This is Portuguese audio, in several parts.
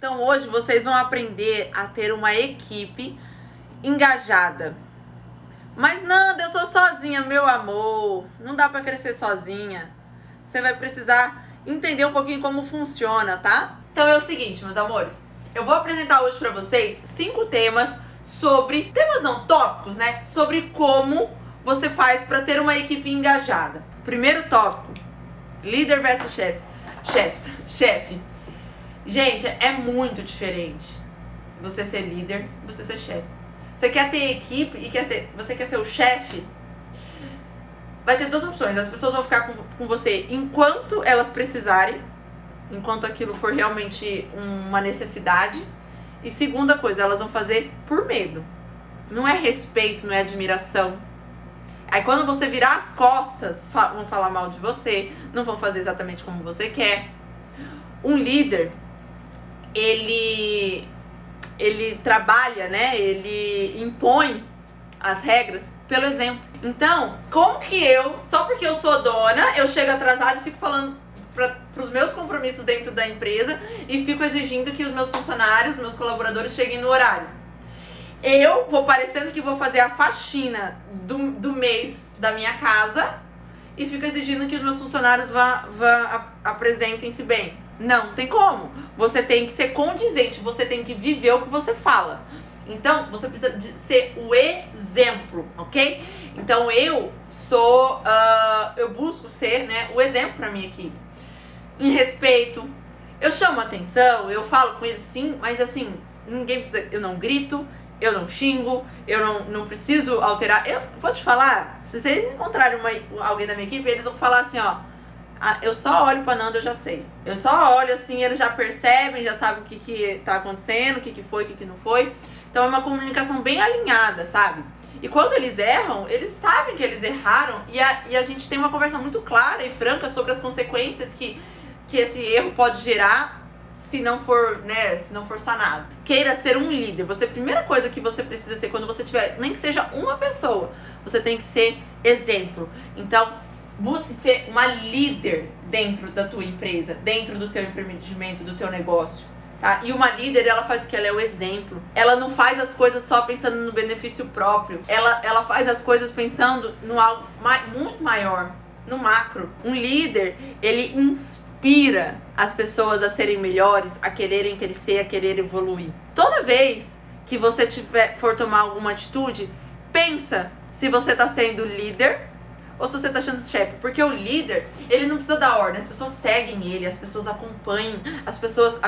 Então hoje vocês vão aprender a ter uma equipe engajada. Mas Nanda, eu sou sozinha, meu amor. Não dá pra crescer sozinha. Você vai precisar entender um pouquinho como funciona, tá? Então é o seguinte, meus amores. Eu vou apresentar hoje pra vocês 5 temas sobre... Temas não, tópicos, né? Sobre como você faz pra ter uma equipe engajada. Primeiro tópico. Líder versus chefe. Gente, é muito diferente você ser líder e você ser chefe. Você quer ter equipe e você quer ser o chefe? Vai ter 2 opções. As pessoas vão ficar com você enquanto elas precisarem, enquanto aquilo for realmente uma necessidade. E segunda coisa, elas vão fazer por medo. Não é respeito, não é admiração. Aí quando você virar as costas, vão falar mal de você, não vão fazer exatamente como você quer. Um líder, ele trabalha, né? Ele impõe as regras pelo exemplo. Então, como que só porque eu sou dona, eu chego atrasada e fico falando para os meus compromissos dentro da empresa e fico exigindo que os meus funcionários, meus colaboradores cheguem no horário? Eu vou parecendo que vou fazer a faxina do mês da minha casa e fico exigindo que os meus funcionários apresentem-se bem. Não tem como. Você tem que ser condizente, você tem que viver o que você fala. Então, você precisa de ser o exemplo, ok? Então, eu busco ser, né, o exemplo para minha equipe. Em respeito, eu chamo atenção, eu falo com eles sim, mas assim, ninguém precisa, eu não grito, eu não xingo, eu não preciso alterar. Eu vou te falar, se vocês encontrarem alguém da minha equipe, eles vão falar assim, ó, eu só olho pra Nanda, eu já sei. Eu só olho assim, eles já percebem, já sabem o que tá acontecendo, o que foi, o que não foi. Então é uma comunicação bem alinhada, sabe? E quando eles erram, eles sabem que eles erraram e a gente tem uma conversa muito clara e franca sobre as consequências que esse erro pode gerar se não for sanado. Queira ser um líder. A primeira coisa que você precisa ser quando você tiver, nem que seja uma pessoa, você tem que ser exemplo. Então, busque ser uma líder dentro da tua empresa, dentro do teu empreendimento, do teu negócio, tá? E uma líder, ela faz o que? Ela é o exemplo. Ela não faz as coisas só pensando no benefício próprio. Ela faz as coisas pensando no algo muito maior, no macro. Um líder, ele inspira as pessoas a serem melhores, a quererem crescer, a querer evoluir. Toda vez que você for tomar alguma atitude, pensa se você está sendo líder ou se você tá sendo chefe, porque o líder, ele não precisa dar ordem, as pessoas seguem ele, as pessoas acompanham, as pessoas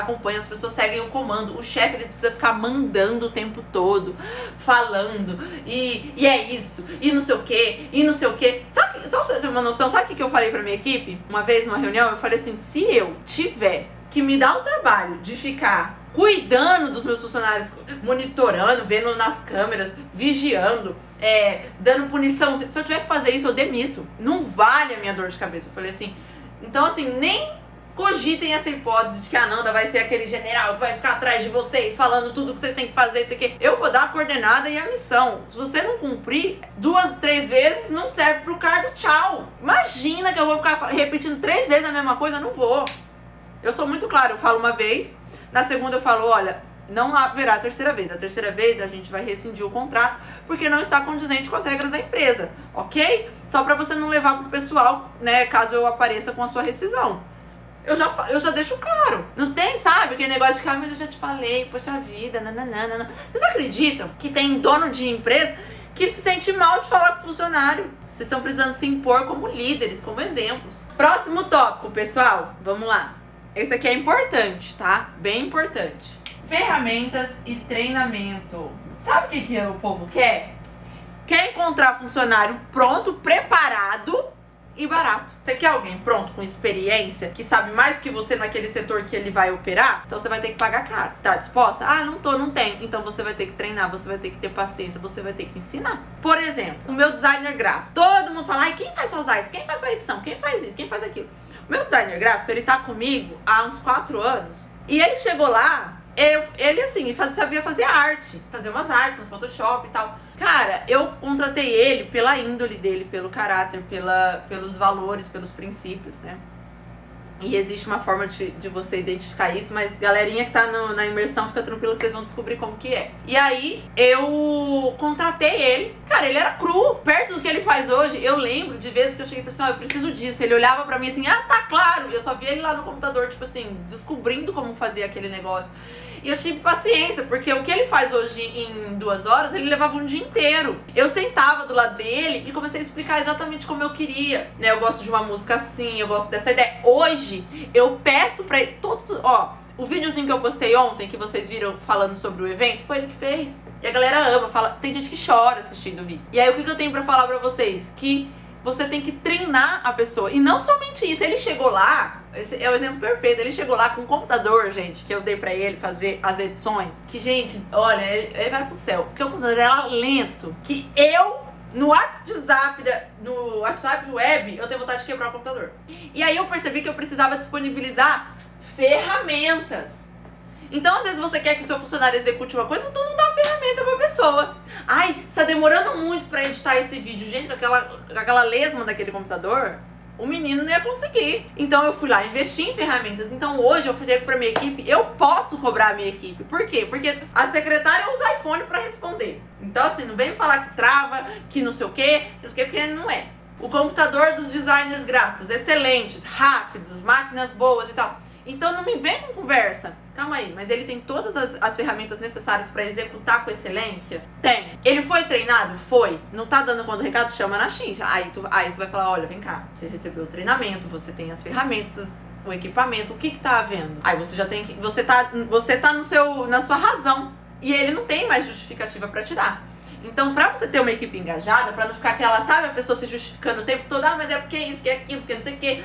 seguem o comando. O chefe, ele precisa ficar mandando o tempo todo, falando, e é isso, e não sei o que. Sabe, só pra você ter uma noção, sabe o que eu falei pra minha equipe? Uma vez numa reunião, eu falei assim, se eu tiver que me dar o trabalho de ficar cuidando dos meus funcionários, monitorando, vendo nas câmeras, vigiando, dando punição. Se eu tiver que fazer isso, eu demito. Não vale a minha dor de cabeça. Eu falei assim, então assim, nem cogitem essa hipótese de que a Nanda vai ser aquele general que vai ficar atrás de vocês, falando tudo que vocês têm que fazer, isso aqui. Eu vou dar a coordenada e a missão. Se você não cumprir 2, 3 vezes, não serve pro cargo, tchau. Imagina que eu vou ficar repetindo 3 vezes a mesma coisa, não vou. Eu sou muito clara, eu falo uma vez, na segunda eu falo, olha, não haverá a terceira vez. A terceira vez a gente vai rescindir o contrato porque não está condizente com as regras da empresa, ok? Só para você não levar pro pessoal, né, caso eu apareça com a sua rescisão. Eu já deixo claro. Não tem, sabe, aquele negócio de mas eu já te falei, poxa vida, nananana. Vocês acreditam que tem dono de empresa que se sente mal de falar com o funcionário? Vocês estão precisando se impor como líderes, como exemplos. Próximo tópico, pessoal. Vamos lá. Esse aqui é importante, tá? Bem importante. Ferramentas e treinamento. Sabe o que o povo quer? Quer encontrar funcionário pronto, preparado e barato. Você quer alguém pronto, com experiência, que sabe mais do que você naquele setor que ele vai operar? Então você vai ter que pagar caro. Tá disposta? Não tenho. Então você vai ter que treinar, você vai ter que ter paciência, você vai ter que ensinar. Por exemplo, o meu designer gráfico. Todo mundo fala, quem faz suas artes? Quem faz sua edição? Quem faz isso? Quem faz aquilo? O meu designer gráfico, ele tá comigo há uns 4 anos. E ele chegou lá, ele assim, sabia fazer arte. Fazer umas artes no Photoshop e tal. Cara, eu contratei ele pela índole dele, pelo caráter, pelos valores, pelos princípios, né? E existe uma forma de você identificar isso, mas galerinha que tá na imersão, fica tranquila que vocês vão descobrir como que é. E aí, eu contratei ele. Cara, ele era cru, perto do que ele faz hoje. Eu lembro de vezes que eu cheguei e falei assim, ó, eu preciso disso. Ele olhava pra mim assim, ah, tá claro. E eu só via ele lá no computador, tipo assim, descobrindo como fazia aquele negócio. E eu tive paciência, porque o que ele faz hoje em 2 horas, ele levava um dia inteiro. Eu sentava do lado dele e comecei a explicar exatamente como eu queria. Né? Eu gosto de uma música assim, eu gosto dessa ideia. Hoje, eu peço pra ele, todos, ó, o videozinho que eu postei ontem, que vocês viram falando sobre o evento, foi ele que fez. E a galera ama, fala, tem gente que chora assistindo o vídeo. E aí, o que eu tenho pra falar pra vocês? Que você tem que treinar a pessoa. E não somente isso, ele chegou lá, esse é o exemplo perfeito, ele chegou lá com um computador, gente, que eu dei pra ele fazer as edições, que, gente, olha, ele vai pro céu, porque o computador era lento, que eu, no WhatsApp web, eu tenho vontade de quebrar o computador. E aí eu percebi que eu precisava disponibilizar ferramentas. Então, às vezes você quer que o seu funcionário execute uma coisa, tu não dá a ferramenta pra pessoa. Ai, está demorando muito pra editar esse vídeo. Gente, com aquela lesma daquele computador, o menino não ia conseguir. Então eu fui lá, investi em ferramentas. Então hoje eu falei pra minha equipe, eu posso cobrar a minha equipe. Por quê? Porque a secretária usa iPhone pra responder. Então assim, não vem me falar que trava, que não sei o quê, porque não é. O computador dos designers gráficos, excelentes, rápidos, máquinas boas e tal. Então não me vem com conversa. Calma aí, mas ele tem todas as ferramentas necessárias pra executar com excelência? Tem. Ele foi treinado? Foi. Não tá dando quando o recado, chama na xincha. Aí tu vai falar, olha, vem cá. Você recebeu o treinamento, você tem as ferramentas, o equipamento, o que tá havendo? Aí você já tem que... Você tá na sua razão. E ele não tem mais justificativa pra te dar. Então, pra você ter uma equipe engajada, pra não ficar aquela, sabe, a pessoa se justificando o tempo todo, ah, mas é porque isso, porque aquilo, porque não sei o quê.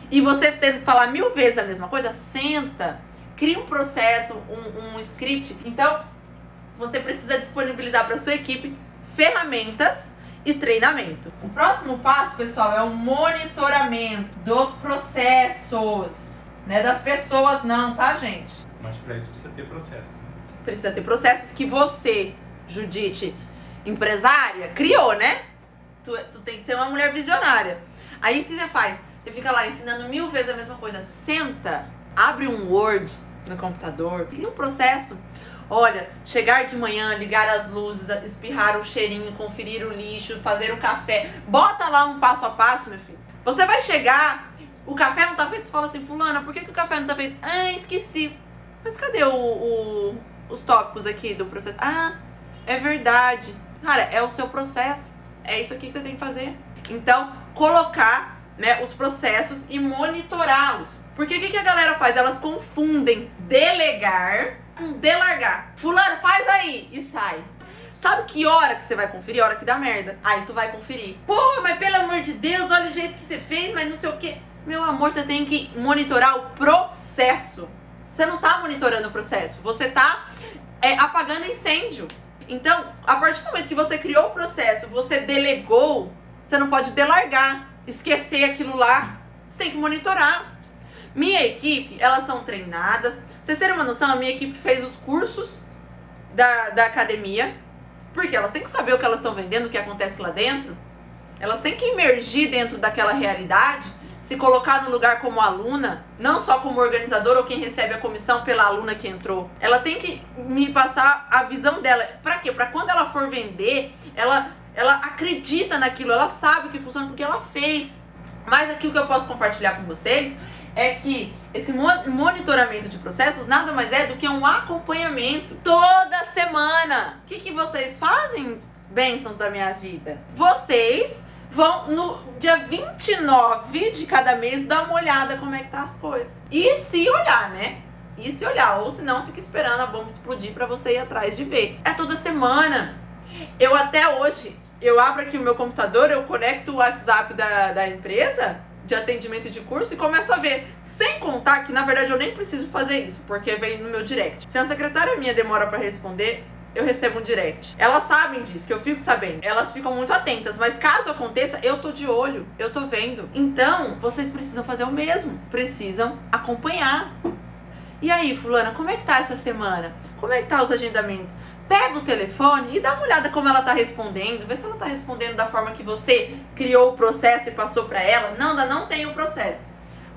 E você tendo que falar 1000 vezes a mesma coisa, senta, cria um processo, um script. Então, você precisa disponibilizar para sua equipe ferramentas e treinamento. O próximo passo, pessoal, é o monitoramento dos processos. Não é das pessoas não, tá, gente? Mas para isso precisa ter processo. Né? Precisa ter processos que você, Judite, empresária, criou, né? Tu tem que ser uma mulher visionária. Aí o que você faz? Você fica lá ensinando 1000 vezes a mesma coisa. Senta, abre um Word no computador, cria um processo. Olha, chegar de manhã, ligar as luzes, espirrar o cheirinho, conferir o lixo, fazer o café. Bota lá um passo a passo, meu filho. Você vai chegar, o café não tá feito, você fala assim, fulana, por que o café não tá feito? Ah, esqueci. Mas cadê os tópicos aqui do processo? Ah, é verdade. Cara, é o seu processo. É isso aqui que você tem que fazer. Então, colocar, né, os processos e monitorá-los. Porque o que a galera faz? Elas confundem delegar com delargar. Fulano, faz aí! E sai. Sabe que hora que você vai conferir? A hora que dá merda. Aí tu vai conferir. Pô, mas pelo amor de Deus, olha o jeito que você fez, mas não sei o quê. Meu amor, você tem que monitorar o processo. Você não tá monitorando o processo. Você tá apagando incêndio. Então, a partir do momento que você criou o processo, você delegou, você não pode delargar, esquecer aquilo lá. Você tem que monitorar. Minha equipe, elas são treinadas. Pra vocês terem uma noção, a minha equipe fez os cursos da academia, porque elas têm que saber o que elas estão vendendo, o que acontece lá dentro. Elas têm que imergir dentro daquela realidade, se colocar no lugar como aluna, não só como organizadora ou quem recebe a comissão pela aluna que entrou. Ela tem que me passar a visão dela. Pra quê? Pra quando ela for vender, ela acredita naquilo, ela sabe o que funciona porque ela fez. Mas aqui o que eu posso compartilhar com vocês é que esse monitoramento de processos nada mais é do que um acompanhamento toda semana. O que vocês fazem, bênçãos da minha vida? Vocês vão no dia 29 de cada mês dar uma olhada como é que tá as coisas. E se olhar, né? E se olhar, ou se não, fica esperando a bomba explodir pra você ir atrás de ver. É toda semana. Eu até hoje, eu abro aqui o meu computador, eu conecto o WhatsApp da empresa de atendimento de curso e começo a ver. Sem contar que, na verdade, eu nem preciso fazer isso, porque vem no meu direct. Se a secretária minha demora pra responder, eu recebo um direct. Elas sabem disso, que eu fico sabendo. Elas ficam muito atentas, mas caso aconteça, eu tô de olho, eu tô vendo. Então, vocês precisam fazer o mesmo. Precisam acompanhar. E aí, fulana, como é que tá essa semana? Como é que tá os agendamentos? Pega o telefone e dá uma olhada como ela tá respondendo. Vê se ela tá respondendo da forma que você criou o processo e passou pra ela. Não, ainda não tem o processo.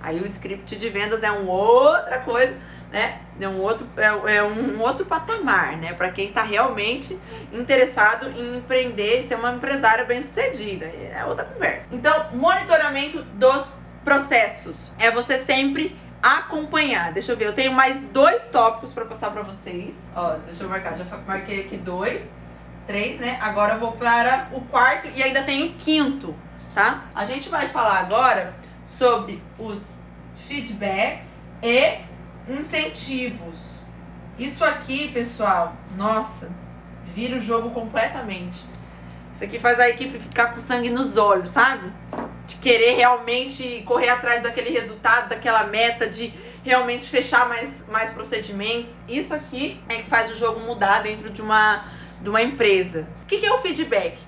Aí o script de vendas é uma outra coisa, né? É um outro patamar, né? Para quem está realmente interessado em empreender e ser uma empresária bem-sucedida. É outra conversa. Então, monitoramento dos processos. É você sempre acompanhar. Deixa eu ver, eu tenho mais 2 tópicos para passar para vocês. Ó, deixa eu marcar, já marquei aqui 2, 3, né? Agora eu vou para o 4º e ainda tem o 5º, tá? A gente vai falar agora sobre os feedbacks e incentivos. Isso aqui, pessoal, nossa, vira o jogo completamente. Isso aqui faz a equipe ficar com sangue nos olhos, sabe? De querer realmente correr atrás daquele resultado, daquela meta, de realmente fechar mais procedimentos. Isso aqui é que faz o jogo mudar dentro de uma empresa. O que é o feedback?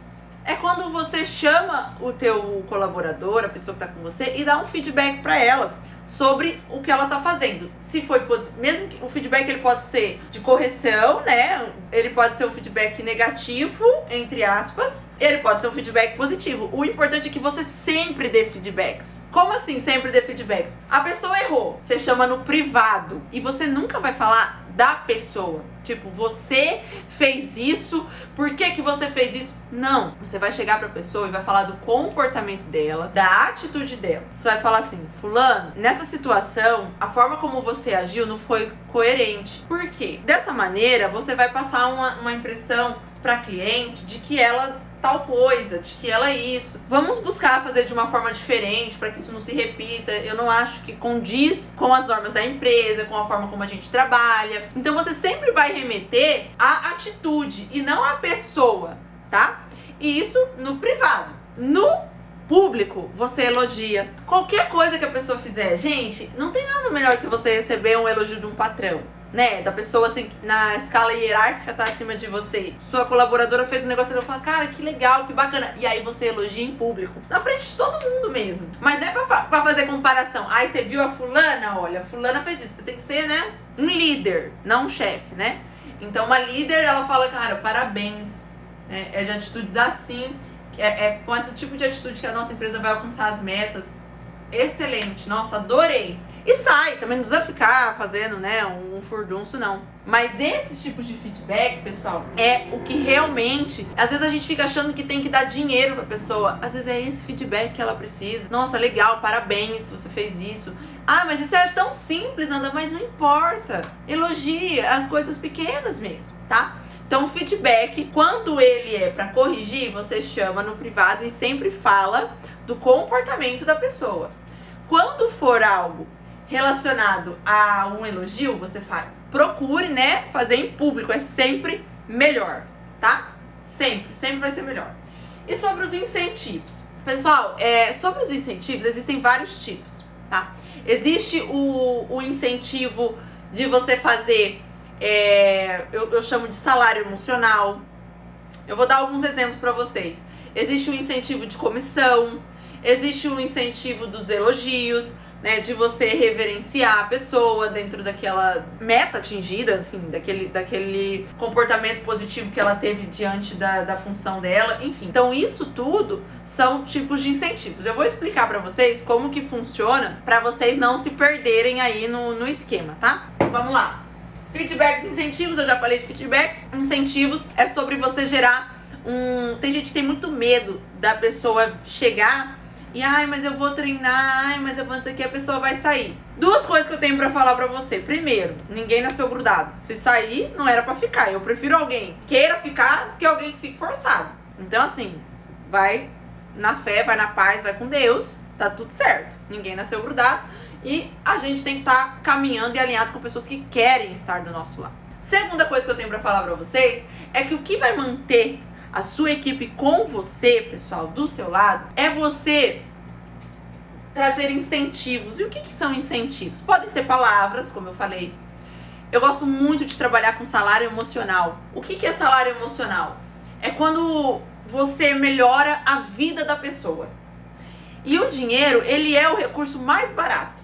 É quando você chama o teu colaborador, a pessoa que está com você, e dá um feedback para ela sobre o que ela está fazendo. Se foi mesmo que o feedback ele pode ser de correção, né? Ele pode ser um feedback negativo, entre aspas. Ele pode ser um feedback positivo. O importante é que você sempre dê feedbacks. Como assim sempre dê feedbacks? A pessoa errou, você chama no privado e você nunca vai falar da pessoa. Tipo, você fez isso, por que você fez isso? Não, você vai chegar pra pessoa e vai falar do comportamento dela, da atitude dela. Você vai falar assim, fulano, nessa situação, a forma como você agiu não foi coerente. Por quê? Dessa maneira, você vai passar uma impressão pra cliente de que ela tal coisa, de que ela é isso. Vamos buscar fazer de uma forma diferente para que isso não se repita. Eu não acho que condiz com as normas da empresa, com a forma como a gente trabalha. Então você sempre vai remeter à atitude e não à pessoa, tá? E isso no privado. No público, você elogia. Qualquer coisa que a pessoa fizer, gente, não tem nada melhor que você receber um elogio de um patrão, né, da pessoa assim, na escala hierárquica tá acima de você. Sua colaboradora fez um negócio e ela fala, cara, que legal, que bacana. E aí você elogia em público, na frente de todo mundo mesmo. Mas não é pra fazer comparação. Aí você viu a fulana, olha, a fulana fez isso. Você tem que ser, né, um líder, não um chefe, né? Então uma líder, ela fala, cara, parabéns. É de atitudes assim, é com esse tipo de atitude que a nossa empresa vai alcançar as metas. Excelente, nossa, adorei. E sai, também não precisa ficar fazendo, né, um furdunço, não. Mas esses tipos de feedback, pessoal, é o que realmente... Às vezes a gente fica achando que tem que dar dinheiro pra pessoa. Às vezes é esse feedback que ela precisa. Nossa, legal, parabéns se você fez isso. Ah, mas isso é tão simples, Nanda, mas não importa. Elogie as coisas pequenas mesmo, tá? Então, o feedback, quando ele é pra corrigir, você chama no privado e sempre fala do comportamento da pessoa. Quando for algo relacionado a um elogio, você procure, né, fazer em público, é sempre melhor, tá? Sempre vai ser melhor. E sobre os incentivos? Pessoal, sobre os incentivos, existem vários tipos, tá? Existe o incentivo de você fazer, eu chamo de salário emocional. Eu vou dar alguns exemplos para vocês. Existe o incentivo de comissão, existe o incentivo dos elogios, né, de você reverenciar a pessoa dentro daquela meta atingida, assim, daquele comportamento positivo que ela teve diante da função dela, enfim. Então isso tudo são tipos de incentivos. Eu vou explicar pra vocês como que funciona, pra vocês não se perderem aí no esquema, tá? Vamos lá. Feedbacks, incentivos, eu já falei de feedbacks. Incentivos é sobre você gerar tem gente que tem muito medo da pessoa chegar e, mas eu vou treinar, mas eu vou não sei o que, a pessoa vai sair. 2 coisas que eu tenho pra falar pra você. Primeiro, ninguém nasceu grudado. Se sair, não era pra ficar. Eu prefiro alguém que queira ficar do que alguém que fique forçado. Então, assim, vai na fé, vai na paz, vai com Deus, tá tudo certo. Ninguém nasceu grudado e a gente tem que estar caminhando e alinhado com pessoas que querem estar do nosso lado. Segunda coisa que eu tenho pra falar pra vocês é que o que vai manter a sua equipe com você, pessoal, do seu lado, é você trazer incentivos. E o que são incentivos? Podem ser palavras, como eu falei. Eu gosto muito de trabalhar com salário emocional. O que é salário emocional? É quando você melhora a vida da pessoa. E o dinheiro, ele é o recurso mais barato.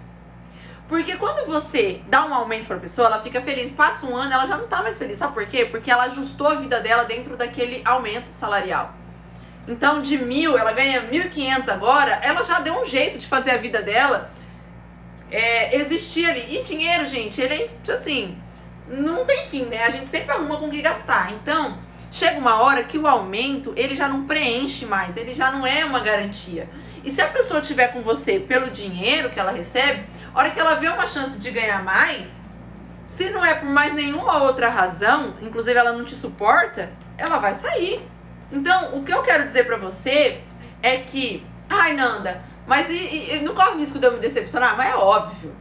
Porque quando você dá um aumento para a pessoa, ela fica feliz. Passa um ano, ela já não tá mais feliz. Sabe por quê? Porque ela ajustou a vida dela dentro daquele aumento salarial. Então, de 1.000, ela ganha 1.500 agora, ela já deu um jeito de fazer a vida dela existir ali. E dinheiro, gente, ele é assim, não tem fim, né? A gente sempre arruma com o que gastar. Então, chega uma hora que o aumento, ele já não preenche mais, ele já não é uma garantia. E se a pessoa estiver com você pelo dinheiro que ela recebe, a hora que ela vê uma chance de ganhar mais, se não é por mais nenhuma outra razão, inclusive ela não te suporta, ela vai sair. Então, o que eu quero dizer pra você é que, ai, Nanda, mas não corre o risco de eu me decepcionar? Mas é óbvio.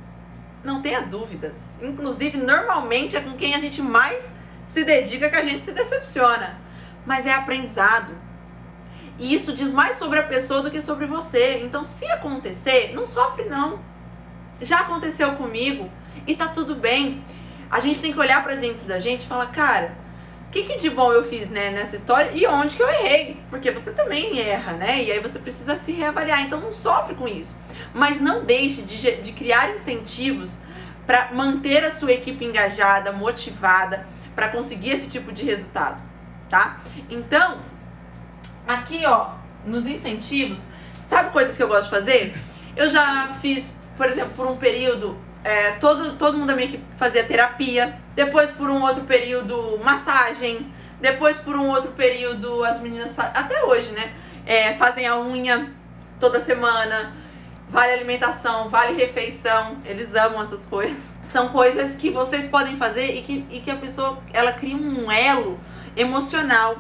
Não tenha dúvidas. Inclusive, normalmente é com quem a gente mais se dedica que a gente se decepciona. Mas é aprendizado. E isso diz mais sobre a pessoa do que sobre você. Então, se acontecer, não sofre não. Já aconteceu comigo e tá tudo bem. A gente tem que olhar pra dentro da gente e falar, cara, o que de bom eu fiz, né, nessa história e onde que eu errei? Porque você também erra, né? E aí você precisa se reavaliar. Então não sofre com isso. Mas não deixe de criar incentivos para manter a sua equipe engajada, motivada, para conseguir esse tipo de resultado, tá? Então, aqui, ó, nos incentivos, sabe coisas que eu gosto de fazer? Eu já fiz, por exemplo, por um período, todo mundo da minha equipe fazia terapia. Depois, por um outro período, massagem. Depois, por um outro período, as meninas, até hoje, né? Fazem a unha toda semana. Vale alimentação, vale refeição. Eles amam essas coisas. São coisas que vocês podem fazer e que a pessoa, ela cria um elo emocional,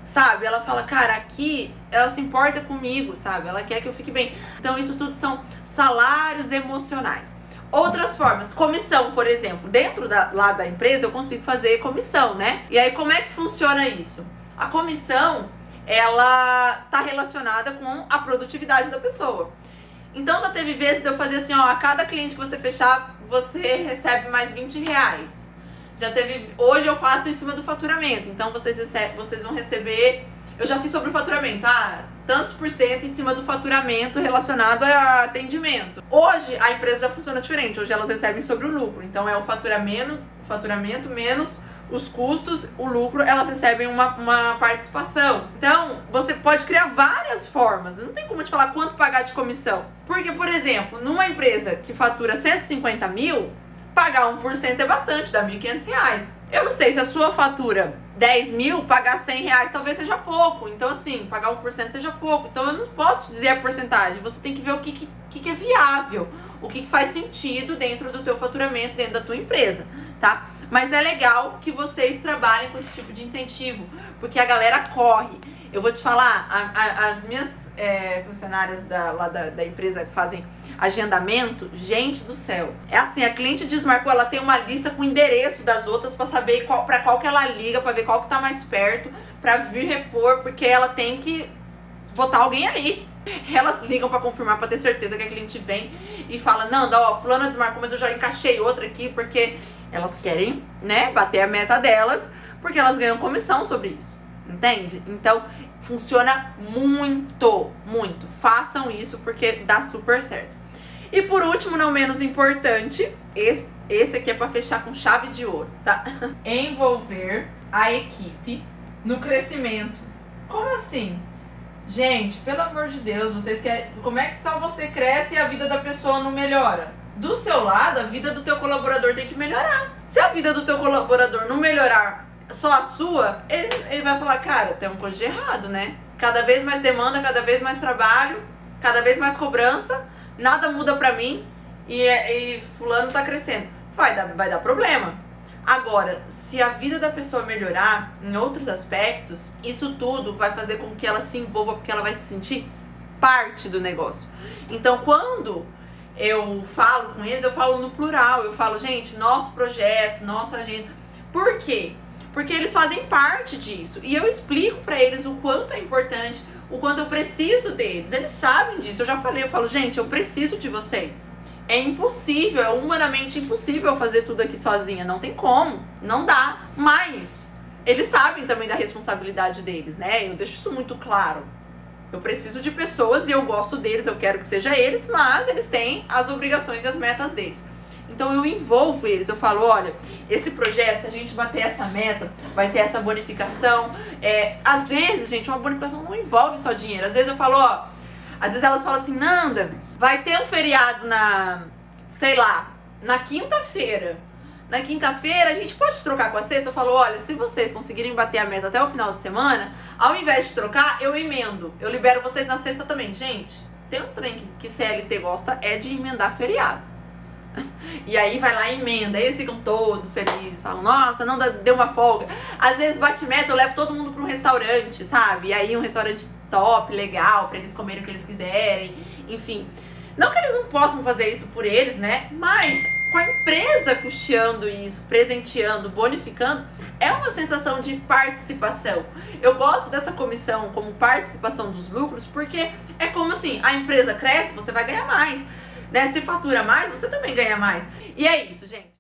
sabe? Ela fala, cara, aqui ela se importa comigo, sabe? Ela quer que eu fique bem. Então, isso tudo são salários emocionais. Outras formas, comissão, por exemplo, dentro lá da empresa eu consigo fazer comissão, né? E aí como é que funciona isso? A comissão, ela tá relacionada com a produtividade da pessoa. Então já teve vezes de eu fazer assim, ó, a cada cliente que você fechar, você recebe mais R$20. Já teve, hoje eu faço em cima do faturamento, então vocês vão receber, eu já fiz sobre o faturamento, tantos por cento em cima do faturamento relacionado a atendimento. Hoje a empresa já funciona diferente, hoje elas recebem sobre o lucro, então é o faturamento menos os custos, o lucro, elas recebem uma participação. Então, você pode criar várias formas, não tem como te falar quanto pagar de comissão. Porque, por exemplo, numa empresa que fatura 150 mil, pagar 1% é bastante, dá R$1.500. Eu não sei se a sua fatura 10 mil, pagar R$100 talvez seja pouco. Então, assim, pagar 1% seja pouco. Então, eu não posso dizer a porcentagem. Você tem que ver o que é viável, o que faz sentido dentro do teu faturamento, dentro da tua empresa, tá? Mas é legal que vocês trabalhem com esse tipo de incentivo, porque a galera corre. Eu vou te falar, as minhas funcionárias lá da empresa que fazem agendamento, gente do céu. É assim, a cliente desmarcou, ela tem uma lista com o endereço das outras pra saber pra qual que ela liga, pra ver qual que tá mais perto, pra vir repor, porque ela tem que botar alguém ali. Elas ligam pra confirmar, pra ter certeza que a cliente vem e fala, não, fulana desmarcou, mas eu já encaixei outra aqui, porque elas querem, né, bater a meta delas, porque elas ganham comissão sobre isso, entende? Então, funciona muito, muito. Façam isso porque dá super certo. E por último, não menos importante, esse aqui é pra fechar com chave de ouro, tá? Envolver a equipe no crescimento. Como assim? Gente, pelo amor de Deus, vocês querem... Como é que só você cresce e a vida da pessoa não melhora? Do seu lado, a vida do teu colaborador tem que melhorar. Se a vida do teu colaborador não melhorar só a sua, ele vai falar, cara, tem uma coisa de errado, né? Cada vez mais demanda, cada vez mais trabalho, cada vez mais cobrança, nada muda pra mim e fulano tá crescendo. Vai dar problema. Agora, se a vida da pessoa melhorar em outros aspectos, isso tudo vai fazer com que ela se envolva, porque ela vai se sentir parte do negócio. Então, quando eu falo com eles, eu falo no plural, eu falo, gente, nosso projeto, nossa agenda. Por quê? Porque eles fazem parte disso. E eu explico pra eles o quanto é importante, o quanto eu preciso deles. Eles sabem disso, eu já falei, eu falo, gente, eu preciso de vocês. É impossível, é humanamente impossível fazer tudo aqui sozinha, não tem como, não dá. Mas eles sabem também da responsabilidade deles, né? Eu deixo isso muito claro. Eu preciso de pessoas e eu gosto deles, eu quero que seja eles, mas eles têm as obrigações e as metas deles. Então eu envolvo eles, eu falo, olha, esse projeto, se a gente bater essa meta, vai ter essa bonificação. Às vezes, gente, uma bonificação não envolve só dinheiro. Às vezes eu falo, às vezes elas falam assim, Nanda, vai ter um feriado na sei lá, na quinta-feira. Na quinta-feira a gente pode trocar com a sexta. Eu falo, olha, se vocês conseguirem bater a meta até o final de semana, ao invés de trocar, eu emendo. Eu libero vocês na sexta também. Gente, tem um trem que CLT gosta, é de emendar feriado. E aí vai lá e emenda, aí eles ficam todos felizes, falam, nossa, não deu uma folga. Às vezes bate meta, eu levo todo mundo para um restaurante, sabe? E aí um restaurante top, legal, para eles comerem o que eles quiserem, enfim. Não que eles não possam fazer isso por eles, né? Mas com a empresa custeando isso, presenteando, bonificando, é uma sensação de participação. Eu gosto dessa comissão como participação dos lucros, porque é como assim, a empresa cresce, você vai ganhar mais. Né? Se fatura mais, você também ganha mais. E é isso, gente.